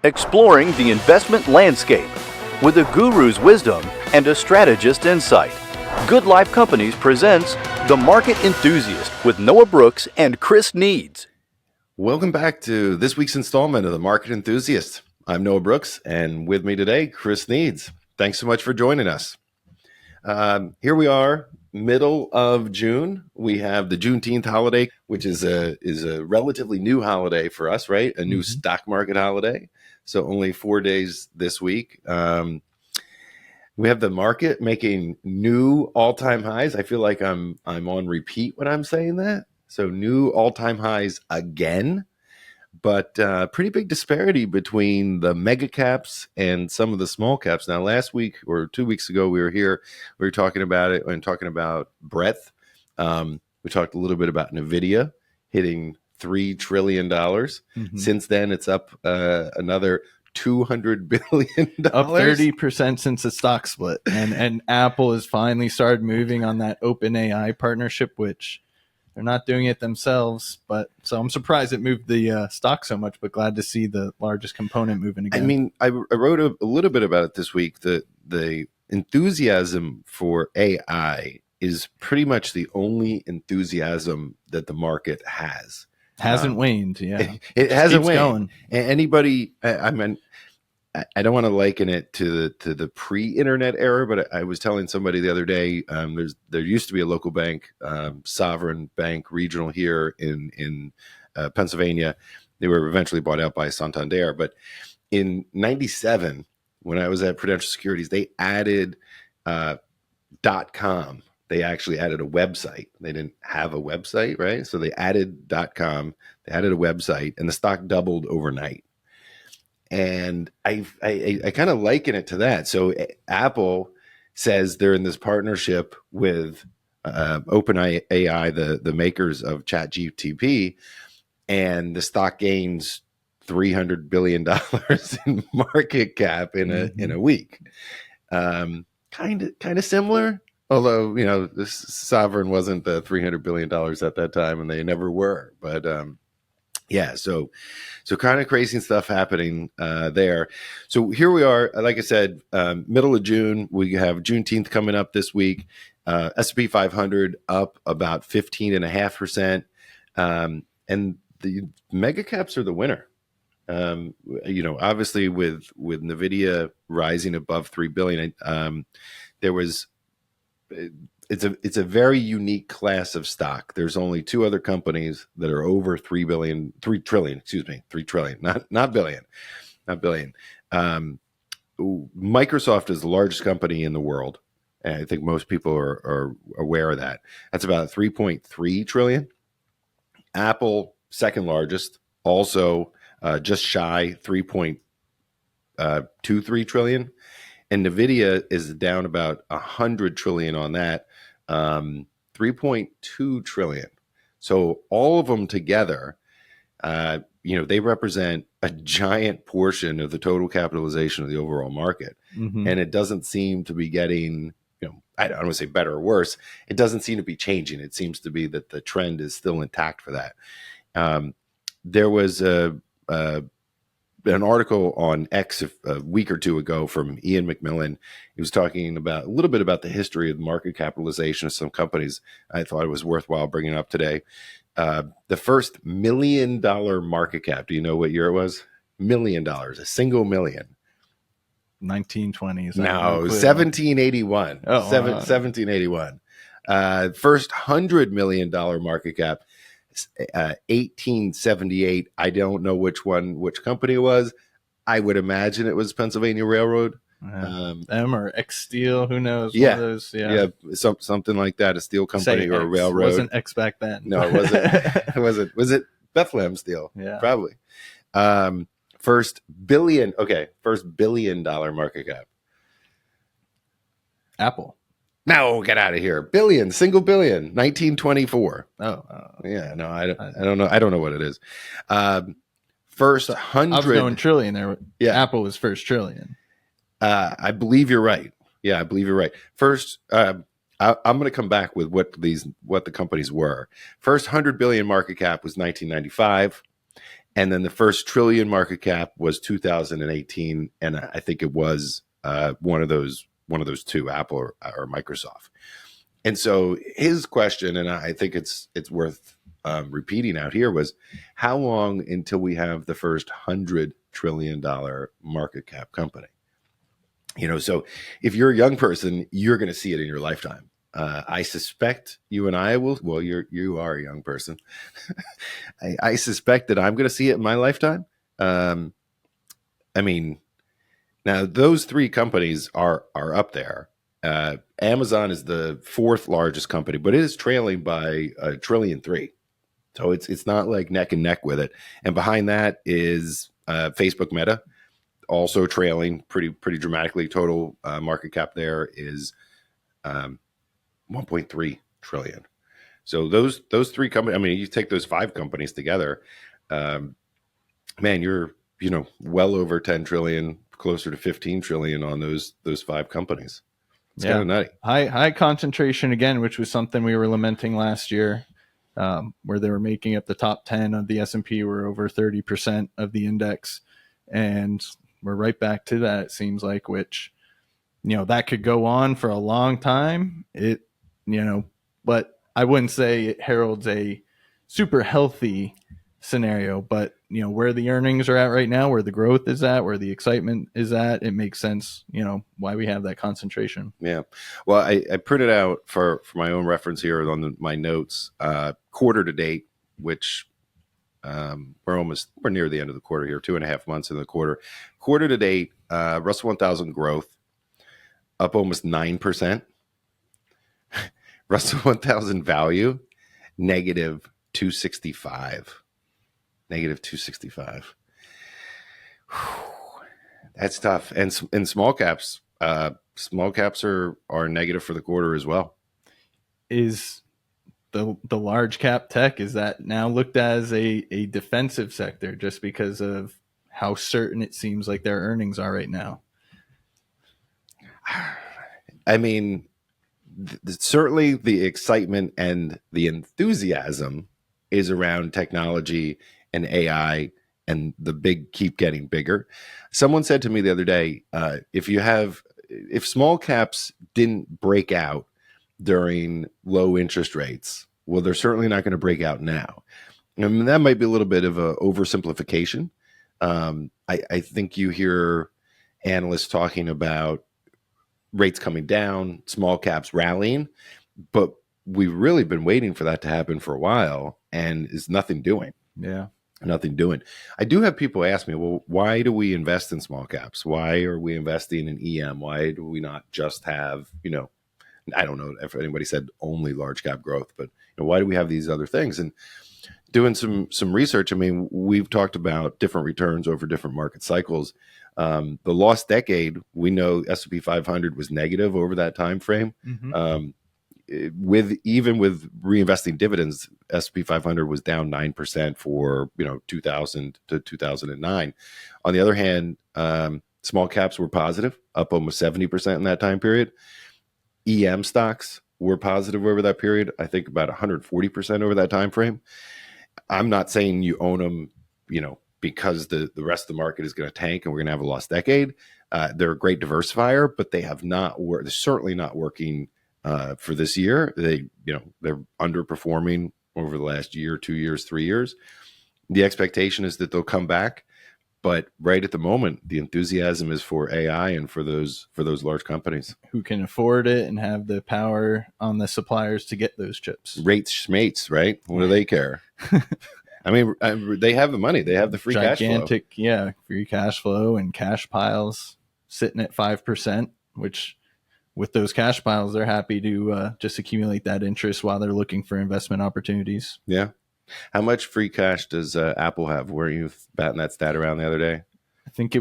Exploring the investment landscape with a guru's wisdom and a strategist's insight. Good Life Companies presents The Market Enthusiast with Noah Brooks and Chris Needs. Welcome back to this week's installment of The Market Enthusiast. I'm Noah Brooks, and with me today, Chris Needs. Thanks so much for joining us. Here we are, middle of June. We have the Juneteenth holiday, which is a relatively new holiday for us, right? A new stock market holiday. So only 4 days this week. We have the market making new all-time highs. I feel like I'm on repeat when I'm saying that. So new all-time highs again, but pretty big disparity between the mega caps and some of the small caps. Now, last week or 2 weeks ago, we were talking about it and talking about breadth. We talked a little bit about NVIDIA hitting $3 trillion. Since then, it's up another $200 billion. Up 30% since the stock split. And Apple has finally started moving on that OpenAI partnership, which they're not doing it themselves. But so I'm surprised it moved the stock so much, but glad to see the largest component moving again. I mean, I wrote a little bit about it this week. The enthusiasm for AI is pretty much the only enthusiasm that the market has. Hasn't waned, yeah. It hasn't waned. Going. Anybody, I mean, I don't want to liken it to the pre-internet era, but I was telling somebody the other day, there used to be a local bank, Sovereign Bank Regional here in Pennsylvania. They were eventually bought out by Santander. But in '97, when I was at Prudential Securities, they added .com. They actually added a website. They didn't have a website, right? So they added .com, they added a website, and the stock doubled overnight. And I kind of liken it to that. So Apple says they're in this partnership with OpenAI, the makers of ChatGPT, and the stock gains $300 billion in market cap in a week. Kind of similar. Although, you know, this Sovereign wasn't the $300 billion at that time, and they never were. But yeah, so kind of crazy stuff happening there. So here we are. Like I said, middle of June. We have Juneteenth coming up this week. S&P 500 up about 15.5%. And the mega caps are the winner. You know, obviously with NVIDIA rising above $3 billion, there was. It's a very unique class of stock. There's only two other companies that are over 3 trillion, not billion. Microsoft is the largest company in the world. And I think most people are aware of that. That's about 3.3 trillion. Apple, second largest, also just shy 3.23 trillion. And NVIDIA is down about 100 trillion on that, 3.2 trillion. So all of them together, you know, they represent a giant portion of the total capitalization of the overall market. And it doesn't seem to be getting, you know, I don't want to say better or worse. It doesn't seem to be changing. It seems to be that the trend is still intact for that. There was an article on X a week or two ago from Ian McMillan. He was talking about a little bit about the history of the market capitalization of some companies. I thought it was worthwhile bringing up today. The first $1 million market cap. Do you know what year it was? $1 million, a single million. 1920s. No, 1781. Oh, 1781. First $100 million market cap. 1878. I don't know which company it was. I would imagine it was Pennsylvania Railroad. Them or X Steel, who knows? Yeah, one of those, something like that. A steel company or a railroad. Wasn't X back then. No, it wasn't. It wasn't. Was it Bethlehem Steel? Yeah, probably. First $1 billion market cap. Apple. No, get out of here. Billion, single billion, 1924. Oh, yeah. No, I don't know. I don't know what it is. First 100. I was going trillion there. Yeah. Apple was first trillion. I believe you're right. Yeah, I believe you're right. First, I'm going to come back with what the companies were. First 100 billion market cap was 1995. And then the first trillion market cap was 2018, and I think it was one of those two, Apple or Microsoft. And so his question, and I think it's worth repeating out here, was how long until we have the first $100 trillion market cap company? So if you're a young person, you're going to see it in your lifetime. I suspect you and I will. Well, you are a young person. I suspect that I'm going to see it in my lifetime. I mean, now those three companies are up there. Amazon is the fourth largest company, but it is trailing by $1.3 trillion. So it's not like neck and neck with it. And behind that is Facebook Meta, also trailing pretty dramatically. Total market cap there is 1.3 trillion. So those three companies, I mean, you take those five companies together, man, you're well over 10 trillion, closer to 15 trillion on those five companies. It's kind of nutty. High concentration again, which was something we were lamenting last year, where they were making up the top 10 of the S&P, were over 30% of the index, and we're right back to that, it seems like, which that could go on for a long time. But I wouldn't say it heralds a super healthy scenario, but where the earnings are at right now, where the growth is at, where the excitement is at, it makes sense why we have that concentration. Yeah. Well, I printed out for my own reference here on my notes, quarter to date, which we're near the end of the quarter here, 2.5 months in the quarter to date. Russell 1000 growth up almost 9%. Russell 1000 value negative 265. Negative 265. That's tough. And small caps are negative for the quarter as well. Is the large cap tech, is that now looked as a defensive sector just because of how certain it seems like their earnings are right now? I mean, certainly the excitement and the enthusiasm is around technology and AI, and the big keep getting bigger. Someone said to me the other day, if small caps didn't break out during low interest rates, well, they're certainly not going to break out now. I mean, that might be a little bit of a oversimplification. I think you hear analysts talking about rates coming down, small caps rallying, but we've really been waiting for that to happen for a while, and is nothing doing. Yeah. Nothing doing. I do have people ask me, well, why do we invest in small caps? Why are we investing in EM? Why do we not just have, I don't know if anybody said only large cap growth, but why do we have these other things? And doing some research, I mean, we've talked about different returns over different market cycles. The lost decade, we know S&P 500 was negative over that time frame. Mm-hmm. With reinvesting dividends, S&P 500 was down 9% for 2000 to 2009. On the other hand, small caps were positive, up almost 70% in that time period. EM stocks were positive over that period, I think about 140% over that time frame. I'm not saying you own them, because the rest of the market is going to tank and we're going to have a lost decade. They're a great diversifier, but they have not worked. They're certainly not working for this year. They're underperforming over the last year, 2 years, 3 years. The expectation is that they'll come back, but right at the moment, the enthusiasm is for AI and for those large companies who can afford it and have the power on the suppliers to get those chips. Rates schmates, right? What do they care? I mean, they have the money. They have the free cash flow. Free cash flow and cash piles sitting at 5%, which with those cash piles, they're happy to just accumulate that interest while they're looking for investment opportunities. Yeah. How much free cash does Apple have? Were you batting that stat around the other day? I think they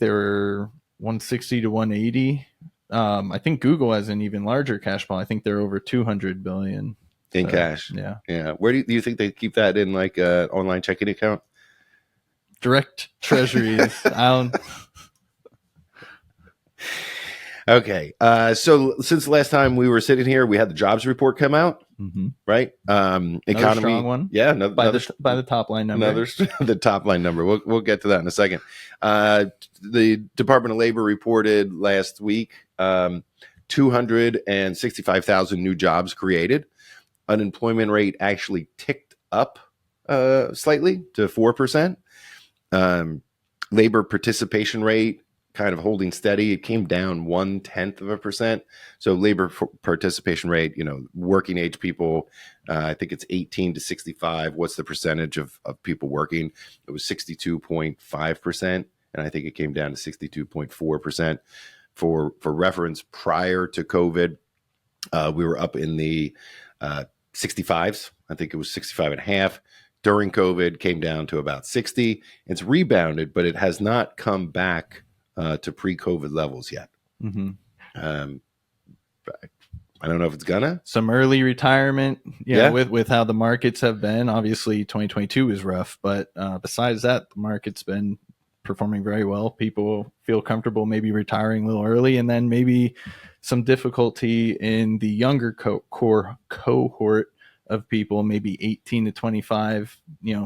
were 160 to 180. I think Google has an even larger cash pile. I think they're over 200 billion in cash. Yeah. Where do you think they keep that in, like an online checking account? Direct treasuries. Okay. So since the last time we were sitting here, we had the jobs report come out. right? Another Economy, strong one. yeah, By the top line number. the top line number. We'll get to that in a second. The Department of Labor reported last week 265,000 new jobs created. Unemployment rate actually ticked up slightly to 4%. Labor participation rate kind of holding steady. It came down 0.1%. So labor participation rate, working age people, I think it's 18 to 65. What's the percentage of people working? It was 62.5%. And I think it came down to 62.4%. For reference, prior to COVID, we were up in the 65s. I think it was 65 and a half. During COVID, came down to about 60. It's rebounded, but it has not come back to pre-COVID levels yet. I don't know if it's gonna. Some early retirement, with how the markets have been. Obviously, 2022 is rough, but besides that, the market's been performing very well. People feel comfortable maybe retiring a little early, and then maybe some difficulty in the younger cohort of people, maybe 18 to 25,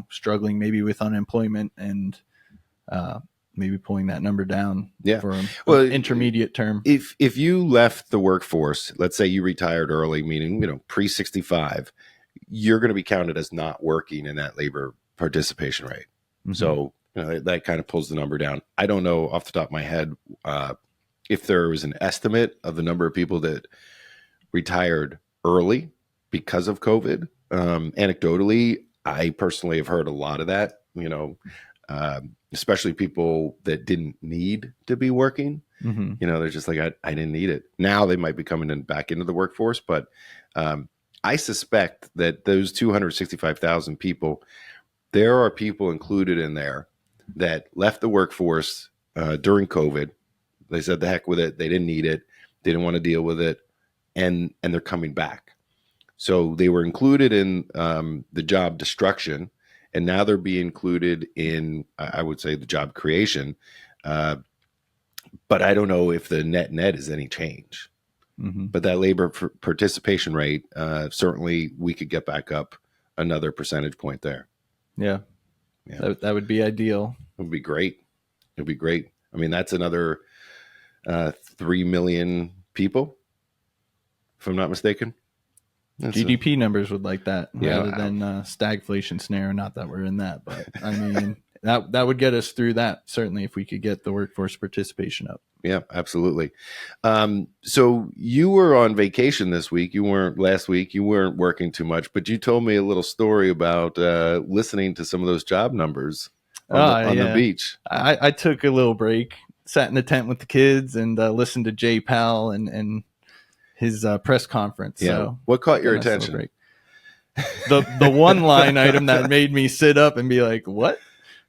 struggling maybe with unemployment and maybe pulling that number down for an intermediate term. If you left the workforce, let's say you retired early, meaning, pre-65, you're going to be counted as not working in that labor participation rate. So that kind of pulls the number down. I don't know off the top of my head if there was an estimate of the number of people that retired early because of COVID. Anecdotally, I personally have heard a lot of that, especially people that didn't need to be working. They're just like, I didn't need it. Now they might be coming back into the workforce, but I suspect that those 265,000 people, there are people included in there that left the workforce during COVID. They said the heck with it. They didn't need it. They didn't want to deal with it. And they're coming back. So they were included in the job destruction, and now they're being included in, I would say, the job creation. But I don't know if the net is any change. But that labor participation rate, certainly we could get back up another percentage point there. Yeah. That would be ideal. It would be great. It would be great. I mean, that's another 3 million people, if I'm not mistaken. GDP numbers would like that rather than stagflation scenario. Not that we're in that, but I mean, that would get us through that, certainly, if we could get the workforce participation up. Yeah, absolutely. So you were on vacation this week. You weren't last week. You weren't working too much, but you told me a little story about listening to some of those job numbers on the beach. I took a little break, sat in the tent with the kids, and listened to Jay Powell and his press conference. Yeah. So what caught your attention? The one line item that made me sit up and be like, what?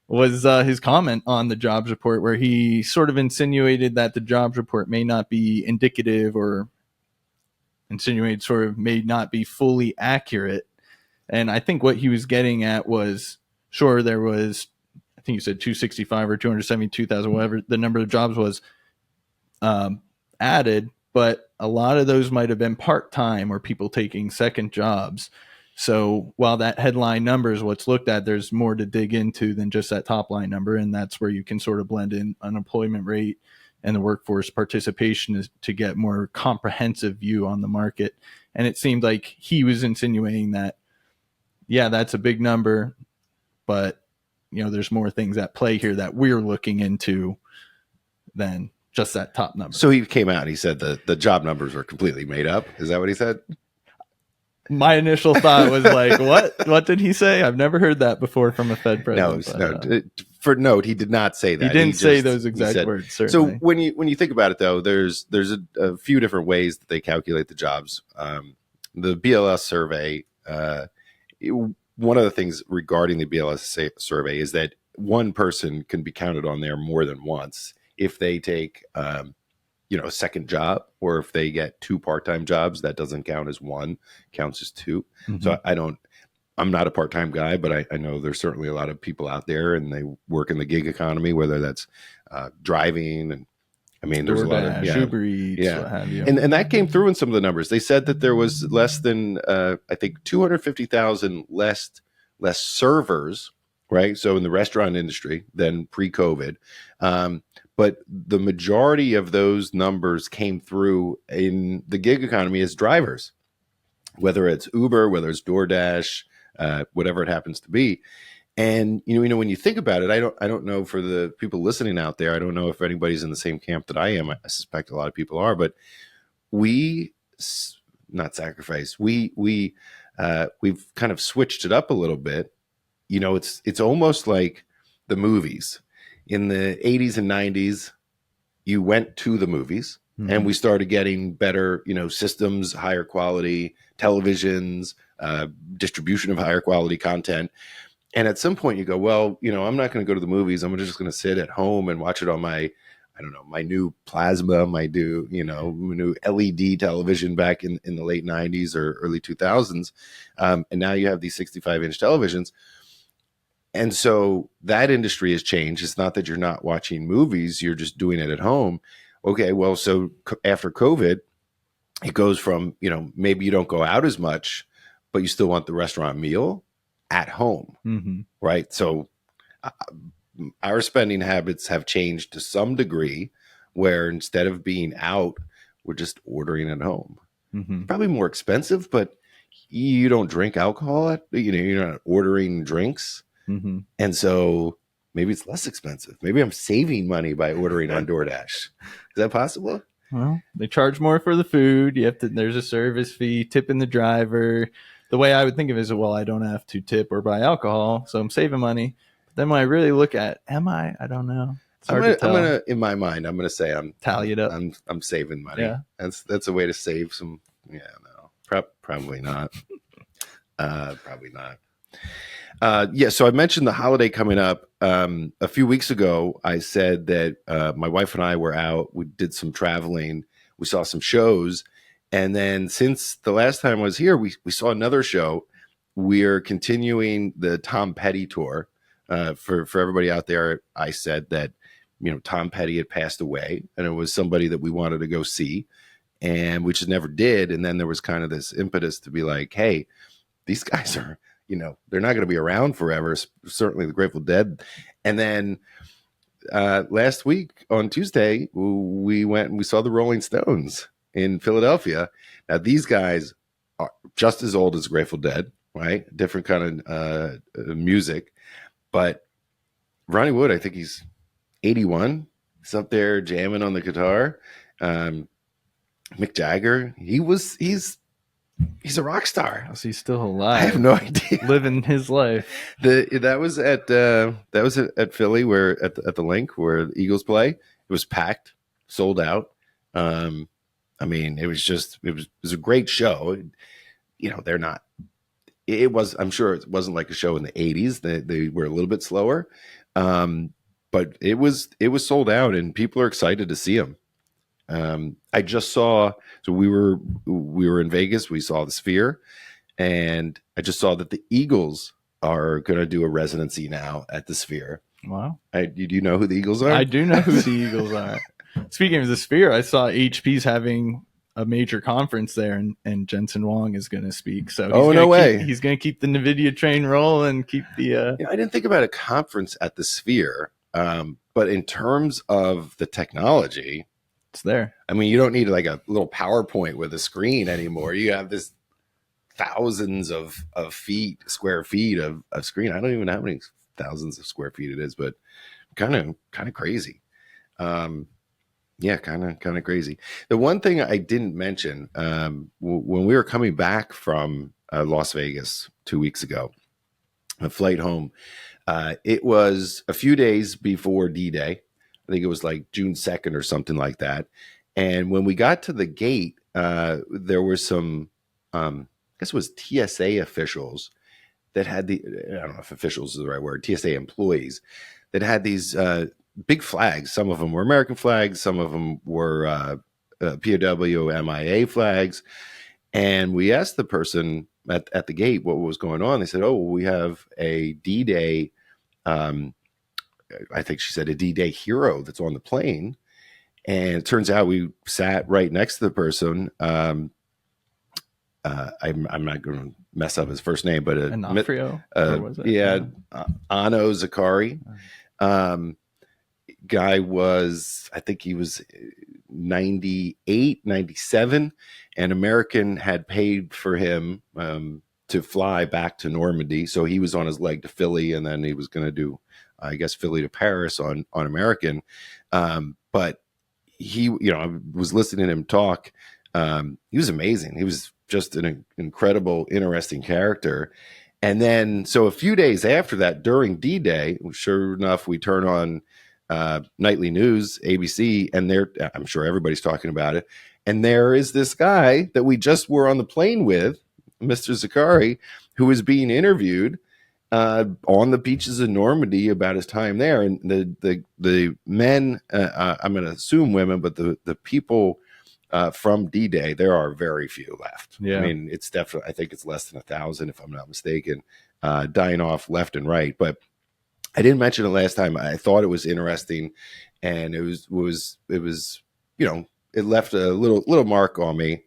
Was his comment on the jobs report, where he sort of insinuated that the jobs report may not be indicative, or insinuated sort of may not be fully accurate. And I think what he was getting at was, sure, there was, I think you said 265 or 272,000, whatever the number of jobs was added, but a lot of those might have been part-time or people taking second jobs. So while that headline number is what's looked at, there's more to dig into than just that top line number. And that's where you can sort of blend in unemployment rate and the workforce participation is to get more comprehensive view on the market. And it seemed like he was insinuating that, yeah, that's a big number, but there's more things at play here that we're looking into than just that top number. So he came out and he said the job numbers are completely made up. Is that what he said? My initial thought was like, what did he say? I've never heard that before from a Fed president. For note, he did not say that. He didn't say those exact words, certainly. So when you think about it, though, there's a few different ways that they calculate the jobs. The BLS survey, one of the things regarding the BLS survey is that one person can be counted on there more than once if they take a second job, or if they get 2 part-time jobs, that doesn't count as one, counts as 2. Mm-hmm. So I'm not a part-time guy, but I know there's certainly a lot of people out there and they work in the gig economy, whether that's driving and I mean, there's a lot of DoorDash, Uber Eats, what have you. And that came through in some of the numbers. They said that there was less than I think 250,000 less servers, right? So in the restaurant industry than pre-COVID. But the majority of those numbers came through in the gig economy as drivers, whether it's Uber, whether it's DoorDash, whatever it happens to be. And when you think about it, I don't know for the people listening out there, I don't know if anybody's in the same camp that I am. I suspect a lot of people are, but we've kind of switched it up a little bit. It's almost like the movies in the 80s and 90s. You went to the movies, and we started getting better, systems, higher quality televisions, distribution of higher quality content. And at some point you go, well, I'm not going to go to the movies. I'm just going to sit at home and watch it on my new plasma, my new LED television back in the late 90s or early 2000s. And now you have these 65-inch televisions. And so that industry has changed. It's not that you're not watching movies, you're just doing it at home. Okay, well, so after COVID, it goes from, maybe you don't go out as much, but you still want the restaurant meal at home, right? So our spending habits have changed to some degree, where instead of being out, we're just ordering at home. Probably more expensive, but you don't drink alcohol. You're not ordering drinks, and so maybe it's less expensive. Maybe I'm saving money by ordering on DoorDash. Is that possible? Well, they charge more for the food. There's a service fee, tipping the driver. The way I would think of it is, well, I don't have to tip or buy alcohol, so I'm saving money. But then when I really look at, I don't know. It's hard to tell. In my mind, I'm gonna say I'm tally it up. I'm saving money. Yeah. That's a way to save some. Yeah, no, probably not. Probably not. So I mentioned the holiday coming up. A few weeks ago, I said that my wife and I were out. We did some traveling. We saw some shows. And then since the last time I was here, we saw another show. We're continuing the Tom Petty tour. For everybody out there, I said that, Tom Petty had passed away, and it was somebody that we wanted to go see, and we just never did. And then there was kind of this impetus to be like, hey, these guys are, they're not going to be around forever. Certainly the Grateful Dead. And then last week on Tuesday, we went and we saw the Rolling Stones in Philadelphia. Now, these guys are just as old as Grateful Dead, right? Different kind of music. But Ronnie Wood, I think he's 81. He's up there jamming on the guitar. Mick Jagger, he's a rock star. So he's still alive. I have no idea. Living his life. That was at Philly, where at the Link where the Eagles play. It was packed, sold out. I mean, it was a great show. They're not. It was. I'm sure it wasn't like a show in the 80s. They were a little bit slower, but it was sold out, and people are excited to see them. I just saw. So we were in Vegas. We saw the Sphere, and I just saw that the Eagles are going to do a residency now at the Sphere. Wow. Do you know who the Eagles are? I do know who the Eagles are. Speaking of the Sphere, I saw HP's having a major conference there, and Jensen Huang is going to speak. So he's going to keep the NVIDIA train rolling and keep the. I didn't think about a conference at the Sphere, but in terms of the technology, it's there. I mean, you don't need like a little PowerPoint with a screen anymore. You have this thousands of square feet of screen. I don't even know how many thousands of square feet it is, but kind of crazy. Yeah, kind of crazy. The one thing I didn't mention, when we were coming back from Las Vegas 2 weeks ago, a flight home, it was a few days before D-Day. I think it was like June 2nd or something like that. And when we got to the gate, there were some, I guess it was TSA officials that had I don't know if officials is the right word, TSA employees that had these big flags. Some of them were American flags. Some of them were POW, MIA flags. And we asked the person at the gate what was going on. They said, oh, we have a D-Day, I think she said a D-Day hero that's on the plane. And it turns out we sat right next to the person. I'm not going to mess up his first name, but Onofrio, or was it? Ano Zakari. Guy was, I think he was 98, 97, and American had paid for him to fly back to Normandy. So he was on his leg to Philly, and then he was going to do, I guess, Philly to Paris on American. But he, I was listening to him talk. He was amazing. He was just an incredible, interesting character. And then, so a few days after that, during D-Day, sure enough, we turn on nightly news, ABC, and I'm sure everybody's talking about it. And there is this guy that we just were on the plane with, Mr. Zakari, who was being interviewed on the beaches of Normandy about his time there. And the men, I'm going to assume women, but the people from D-Day, there are very few left. Yeah. I mean, it's definitely, I think it's less than 1,000, if I'm not mistaken, dying off left and right. But I didn't mention it last time. I thought it was interesting, and it was it left a little mark on me,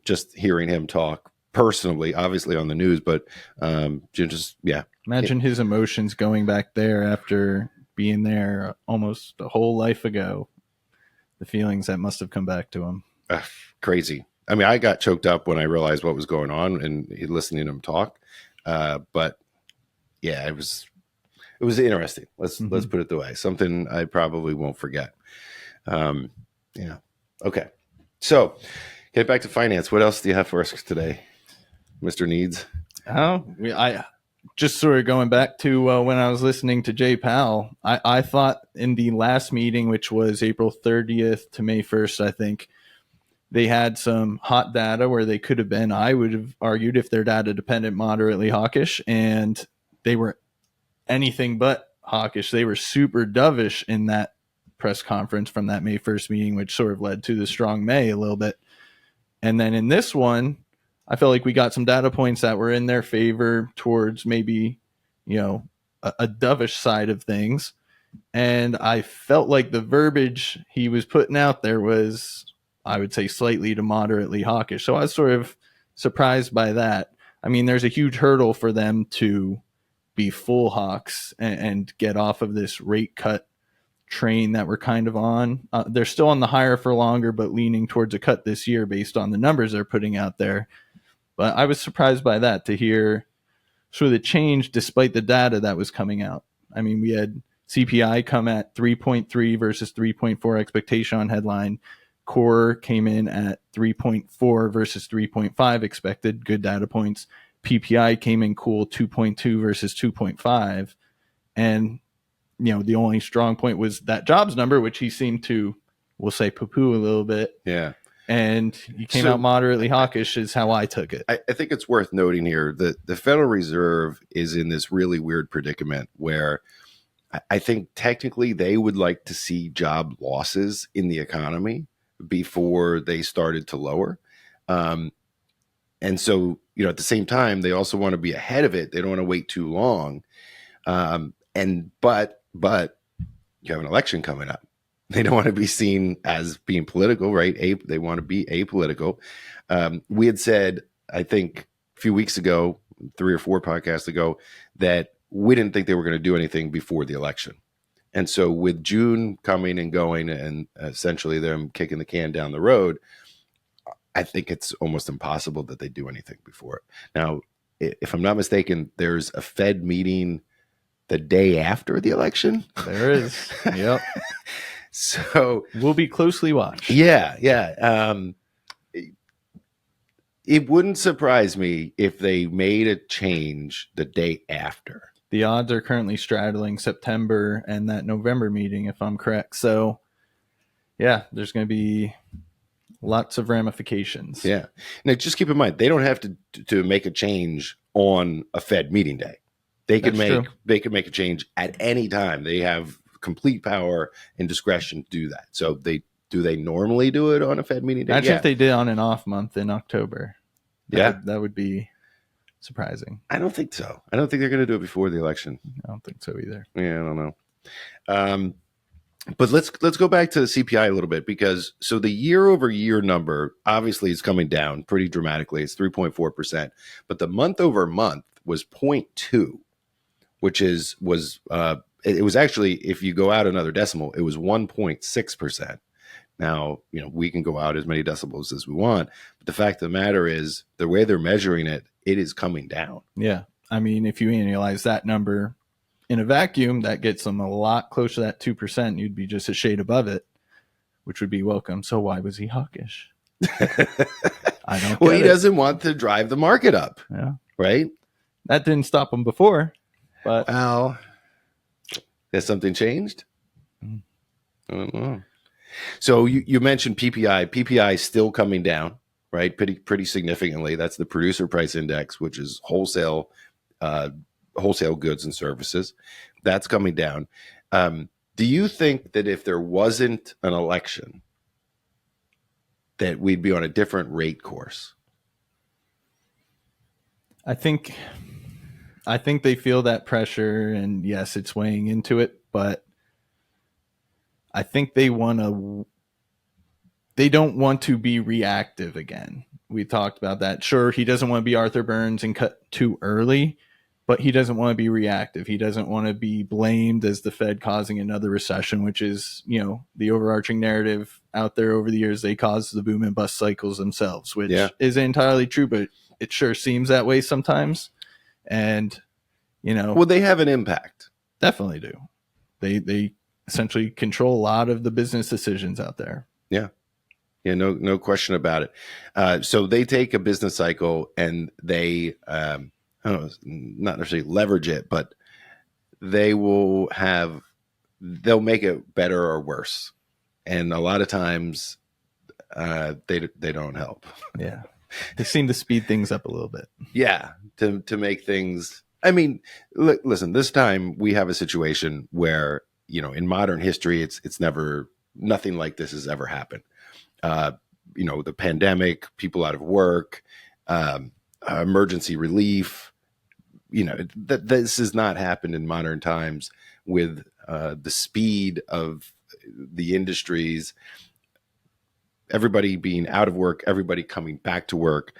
just hearing him talk personally, obviously on the news, but just Imagine his emotions going back there after being there almost a whole life ago. The feelings that must have come back to him. Crazy. I mean, I got choked up when I realized what was going on and listening to him talk. But yeah, it was interesting. Let's put it the way. Something I probably won't forget. Yeah. Okay. So get back to finance. What else do you have for us today, Mr. Needs? I just sort of going back to when I was listening to Jay Powell, I thought in the last meeting, which was April 30th to May 1st, I think, they had some hot data where they could have been, I would have argued, if they're data dependent, moderately hawkish, and they were anything but hawkish. They were super dovish in that press conference from that May 1st meeting, which sort of led to the strong May a little bit. And then in this one, I felt like we got some data points that were in their favor towards maybe, a dovish side of things. And I felt like the verbiage he was putting out there was, I would say, slightly to moderately hawkish. So I was sort of surprised by that. I mean, there's a huge hurdle for them to be full hawks and get off of this rate cut train that we're kind of on. They're still on the higher for longer, but leaning towards a cut this year based on the numbers they're putting out there. But I was surprised by that, to hear sort of the change despite the data that was coming out. I mean, we had CPI come at 3.3 versus 3.4 expectation on headline. Core came in at 3.4 versus 3.5 expected. Good data points. PPI came in cool, 2.2 versus 2.5. And, the only strong point was that jobs number, which he seemed to, we'll say, poo-poo a little bit. Yeah. And he came out moderately hawkish is how I took it. I think it's worth noting here that the Federal Reserve is in this really weird predicament where I think technically they would like to see job losses in the economy before they started to lower. And so, at the same time, they also want to be ahead of it. They don't want to wait too long. But you have an election coming up. They don't want to be seen as being political, right? They want to be apolitical. We had said, I think a few weeks ago, 3 or 4 podcasts ago, that we didn't think they were going to do anything before the election. And so with June coming and going and essentially them kicking the can down the road, I think it's almost impossible that they do anything before it. Now, if I'm not mistaken, there's a Fed meeting the day after the election. There is. Yep. So we'll be closely watched. Yeah. It wouldn't surprise me if they made a change the day after. The odds are currently straddling September and that November meeting, if I'm correct. So, yeah, there's going to be lots of ramifications. Yeah. Now, just keep in mind, they don't have to make a change on a Fed meeting day. They could make a change at any time. They have complete power and discretion to do that. So do they normally do it on a Fed meeting day? Imagine if they did on an off month in October. That would be surprising. I don't think so. I don't think they're going to do it before the election. I don't think so either. Yeah, I don't know. But let's go back to the CPI a little bit, because so the year over year number obviously is coming down pretty dramatically. It's 3.4%, but the month over month was 0.2, which was it was actually, if you go out another decimal, it was 1.6%. Now, we can go out as many decibels as we want, but the fact of the matter is, the way they're measuring it, it is coming down. Yeah. I mean, if you annualize that number in a vacuum, that gets them a lot closer to that 2%. You'd be just a shade above it, which would be welcome. So why was he hawkish? I don't Well, he get it. doesn't want to drive the market up, Yeah. right? That didn't stop him before, but Well, has something changed? Mm. I don't know. So you mentioned PPI. PPI is still coming down, right? Pretty significantly. That's the producer price index, which is wholesale goods and services. That's coming down. Do you think that if there wasn't an election, that we'd be on a different rate course? I think they feel that pressure, and yes, it's weighing into it, but I think they don't want to be reactive again. We talked about that. Sure, he doesn't want to be Arthur Burns and cut too early, but he doesn't want to be reactive. He doesn't want to be blamed as the Fed causing another recession, which is, the overarching narrative out there over the years. They caused the boom and bust cycles themselves, which is entirely true, but it sure seems that way sometimes. And, well, they have an impact. Definitely do. They essentially control a lot of the business decisions out there. Yeah. Yeah, no question about it. So they take a business cycle and they, I don't know, not necessarily leverage it, but they'll make it better or worse. And a lot of times they don't help. Yeah. They seem to speed things up a little bit. Yeah. To make things, I mean, listen, this time we have a situation where, in modern history, it's nothing like this has ever happened. The pandemic, people out of work, emergency relief, this has not happened in modern times with the speed of the industries, everybody being out of work, everybody coming back to work,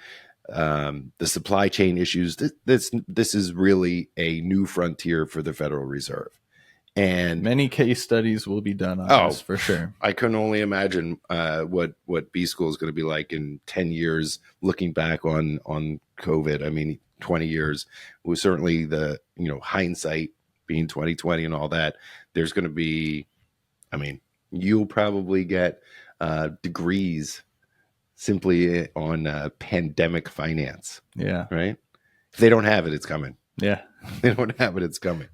the supply chain issues. This is really a new frontier for the Federal Reserve. And many case studies will be done on this for sure. I can only imagine what B school is going to be like in 10 years, looking back on COVID. I mean, 20 years was certainly the, hindsight being 2020 and all that. There's going to be, you'll probably get degrees simply on pandemic finance. Yeah. Right. If they don't have it, it's coming. Yeah. If they don't have it, it's coming.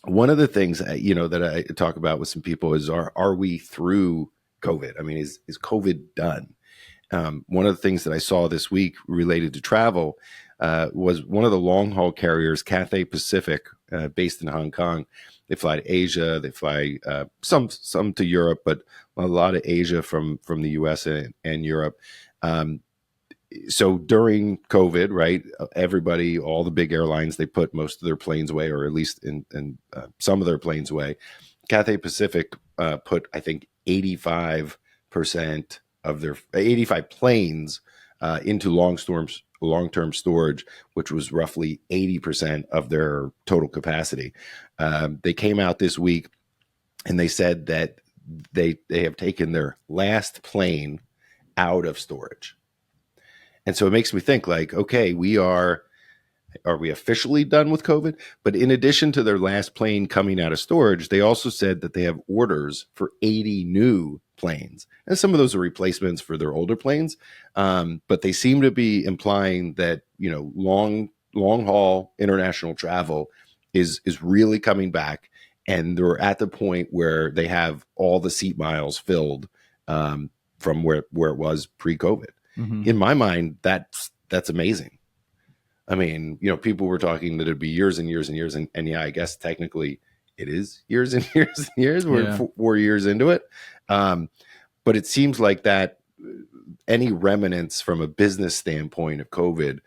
One of the things that I talk about with some people is, are we through COVID? I mean, is COVID done? One of the things that I saw this week related to travel was one of the long haul carriers, Cathay Pacific, based in Hong Kong. They fly to Asia. They fly some to Europe, but a lot of Asia from the U.S. and Europe. So during COVID, right, everybody, all the big airlines, they put most of their planes away, or at least in some of their planes away. Cathay Pacific put, I think, 85% of their 85 planes into long-term storage, which was roughly 80% of their total capacity. They came out this week and they said that they have taken their last plane out of storage. And so it makes me think, like, okay, are we officially done with COVID? But in addition to their last plane coming out of storage, they also said that they have orders for 80 new planes. And some of those are replacements for their older planes. But they seem to be implying that, long haul international travel is really coming back. And they're at the point where they have all the seat miles filled from where it was pre-COVID. Mm-hmm. In my mind, that's amazing. I mean, people were talking that it'd be years and years and years. And yeah, I guess technically it is years and years and years. We're 4 years into it. But it seems like that any remnants from a business standpoint of COVID,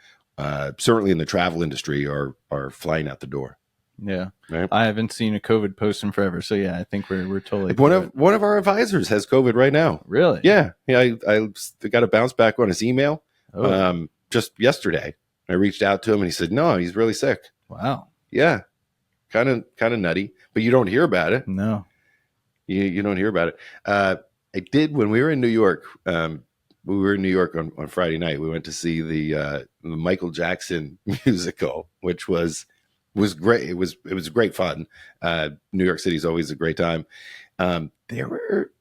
certainly in the travel industry, are flying out the door. Yeah. Right. I haven't seen a COVID post in forever. So yeah, I think we're totally One of our advisors has COVID right now. Really? Yeah. I got a bounce back on his email Oh. just yesterday. I reached out to him and he said, no, he's really sick. Wow. Yeah. Kind of nutty, but you don't hear about it. No. You don't hear about it. I did when we were in New York. We were in New York on Friday night. We went to see the Michael Jackson musical, which was great. It was great fun. New York City is always a great time. There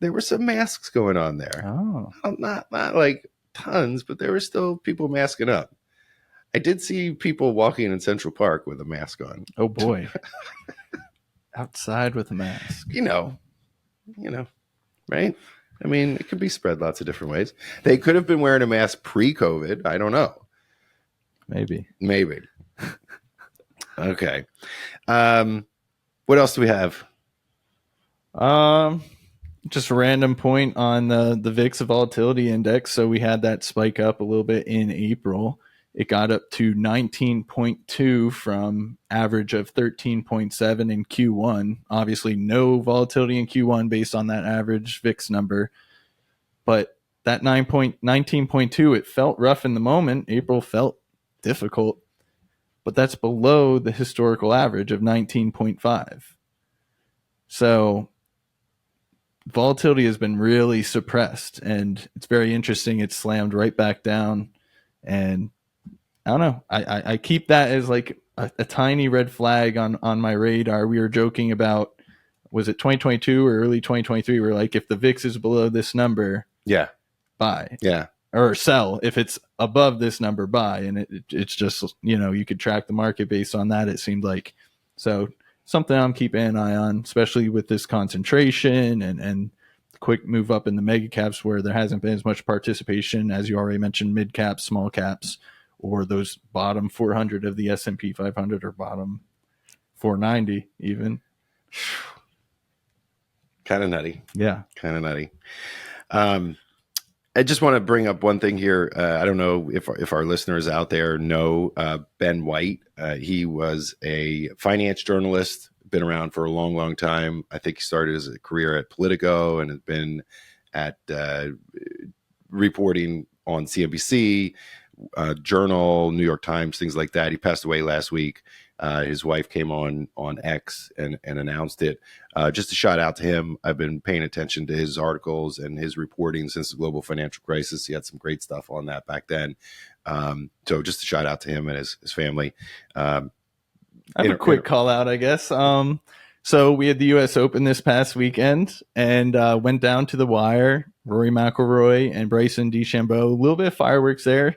were some masks going on there. Oh. Not like tons, but there were still people masking up. I did see people walking in Central Park with a mask on. Oh boy. Outside with a mask. You know, right? I mean, it could be spread lots of different ways. They could have been wearing a mask pre-COVID. I don't know. Maybe. Okay. What else do we have? Just a random point on the VIX volatility index. So we had that spike up a little bit in April. It got up to 19.2 from average of 13.7 in Q1. Obviously, no volatility in Q1 based on that average VIX number. But that 19.2, it felt rough in the moment. April felt difficult. But that's below the historical average of 19.5. So volatility has been really suppressed. And it's very interesting. It's slammed right back down. And I don't know. I keep that as like a tiny red flag on my radar. We were joking about, was it 2022 or early 2023? We're like, if the VIX is below this number, buy. Yeah. Or sell. If it's above this number, buy. And it's just, you could track the market based on that, it seemed like. So something I'm keeping an eye on, especially with this concentration and quick move up in the mega caps where there hasn't been as much participation, as you already mentioned, mid caps, small caps, or those bottom 400 of the S&P 500 or bottom 490 even. Kind of nutty. Yeah. Kind of nutty. I just want to bring up one thing here. I don't know if our listeners out there know Ben White. He was a finance journalist, been around for a long, long time. I think he started his career at Politico and has been at reporting on CNBC, Journal, New York Times, things like that. He passed away last week. His wife came on X and announced it. Just a shout out to him. I've been paying attention to his articles and his reporting since the global financial crisis. He had some great stuff on that back then. So just a shout out to him and his family. I have a quick call out, I guess. So we had the U.S. Open this past weekend and went down to the wire. Rory McIlroy and Bryson DeChambeau. A little bit of fireworks there.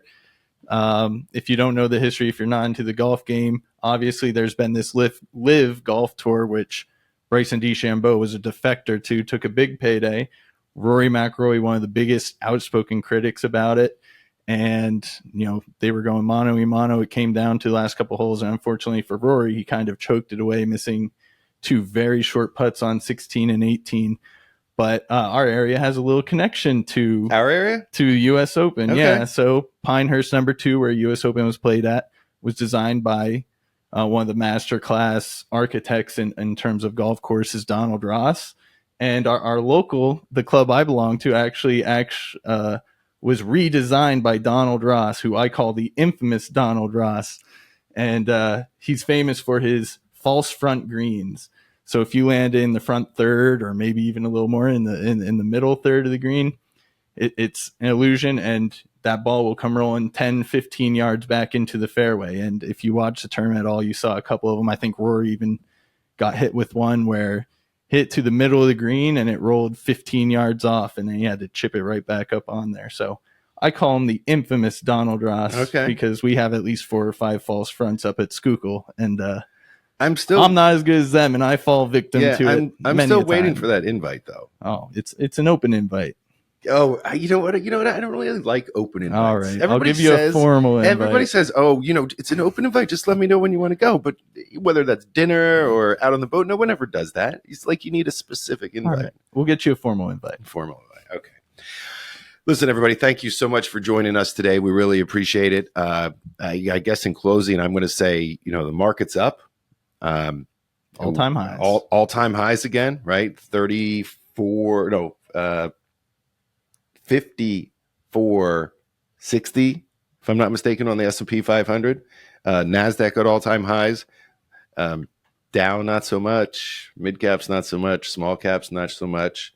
If you don't know the history, if you're not into the golf game, obviously there's been this live golf tour, which Bryson DeChambeau was a defector to, took a big payday. Rory McIlroy, one of the biggest outspoken critics about it. And, they were going mano a mano. It came down to the last couple holes. And unfortunately for Rory, he kind of choked it away, missing two very short putts on 16 and 18. But our area has a little connection to our area, to U.S. Open. Okay. Yeah. So Pinehurst number 2, where U.S. Open was played at, was designed by one of the master class architects in terms of golf courses, Donald Ross. And our local, the club I belong to, actually was redesigned by Donald Ross, who I call the infamous Donald Ross. And he's famous for his false front greens. So if you land in the front third, or maybe even a little more in the middle third of the green, it's an illusion, and that ball will come rolling 10, 15 yards back into the fairway. And if you watch the tournament at all, you saw a couple of them. I think Rory even got hit with one where hit to the middle of the green and it rolled 15 yards off, and then he had to chip it right back up on there. So I call him the infamous Donald Ross, because we have at least 4 or 5 false fronts up at Schuylkill, and I'm not as good as them, and I fall victim to it. I'm still waiting for that invite, though. Oh, it's an open invite. Oh, you know what? I don't really like open invites. All right, I'll give you a formal invite. Everybody says, "Oh, it's an open invite. Just let me know when you want to go." But whether that's dinner or out on the boat, no one ever does that. It's like you need a specific invite. All right. We'll get you a formal invite. Okay. Listen, everybody, thank you so much for joining us today. We really appreciate it. I guess in closing, I'm going to say, the market's up. All-time highs. All-time highs again, right? 5460, if I'm not mistaken, on the S&P 500. NASDAQ at all-time highs. Dow, not so much. Mid caps, not so much. Small caps, not so much.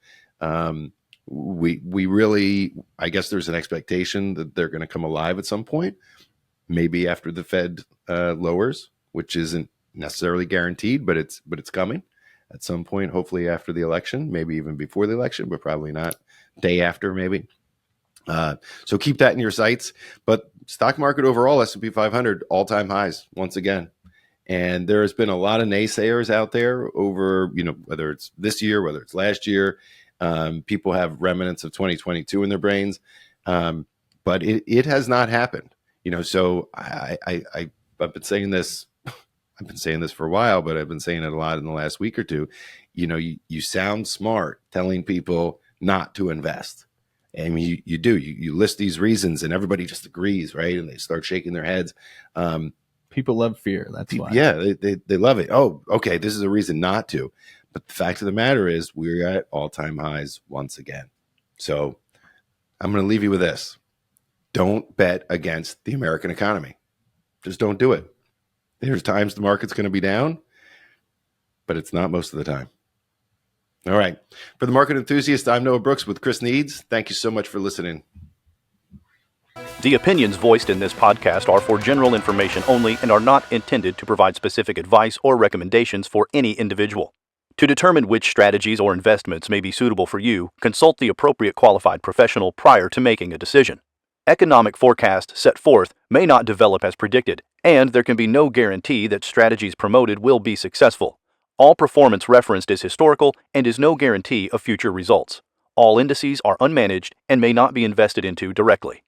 We really, I guess there's an expectation that they're going to come alive at some point, maybe after the Fed lowers, which isn't necessarily guaranteed, but it's coming at some point, hopefully after the election, maybe even before the election, but probably not day after, maybe. So keep that in your sights. But stock market overall, S&P 500, all-time highs once again. And there has been a lot of naysayers out there over, whether it's this year, whether it's last year. People have remnants of 2022 in their brains, but it has not happened. So I've been saying this. I've been saying this for a while, but I've been saying it a lot in the last week or two. You sound smart telling people not to invest. I mean, you do. You list these reasons, and everybody just agrees, right? And they start shaking their heads. People love fear. That's why. Yeah, they love it. Oh, okay, this is a reason not to. But the fact of the matter is we're at all-time highs once again. So I'm going to leave you with this. Don't bet against the American economy. Just don't do it. There's times the market's going to be down, but it's not most of the time. All right. For the Market Enthusiast, I'm Noah Brooks with Chris Needs. Thank you so much for listening. The opinions voiced in this podcast are for general information only and are not intended to provide specific advice or recommendations for any individual. To determine which strategies or investments may be suitable for you, consult the appropriate qualified professional prior to making a decision. Economic forecasts set forth may not develop as predicted, and there can be no guarantee that strategies promoted will be successful. All performance referenced is historical and is no guarantee of future results. All indices are unmanaged and may not be invested into directly.